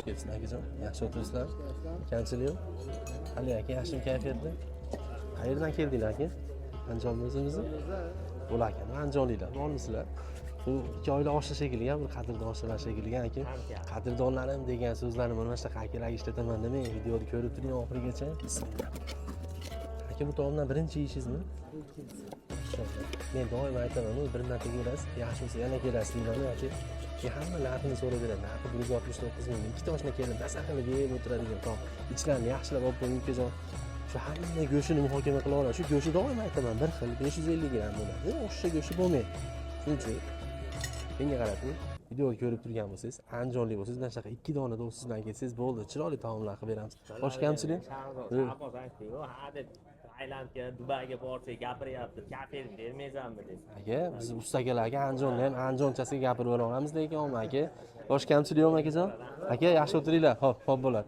ketsin akajon. Yaxshi o'tiribsizlar. Kamchilik yo'q. Hali aka, yaxshimi kayfiyatda? Qayerdan keldinglar aka? Andijonmisizmi? Bo'larkan, andijonliklar, bormisizlar? Bu 2 oylik oshli shekilli, bir qadrdon oshlar shekilli aka. Qadrdonlarim degan so'zlarni mana shunaqa akalarga ishlataman demay, videoni ko'rib turing oxirigacha. Bismillah. Aka, bu taomdan birinchi yeyishizmi? Men doim aytaman, bir marta kelasiz, yaxshi bo'lsa yana kelasiz deyman aka. Hamma narxini so'rayveradi. Narxi 169 ming. Ikkita oshna kelin tasaqilib yeb o'tiradigan tom. Ichlarini yaxshilab olib qo'ying ukajon. Shu hamma go'shtini muhokama qila oladi. Shu go'sht doim aytaman, bir xil 550 gramm bo'ladi. O'sha go'sht bo'lmaydi. Shuning uchun menga qarab, videoni ko'rib turgan bo'lsangiz, andijonlik bo'lsangiz, mana shunaqa 2 dona do'stingizdan kelsangiz bo'ldi. Chiroyli taomlar qilib beramiz. Boshqa kamchilik? Tailandga, Dubayga borsak gapiryapti, kafir bermaysanmi deb. Aka, biz ustakalarga Andijonda ham andijonchasiga gapirib olamiz lekin aka. Boshqa kamchilik yo'qmi akajon? Aka, yaxshi o'tiringlar. Xo'p, bo'ladi.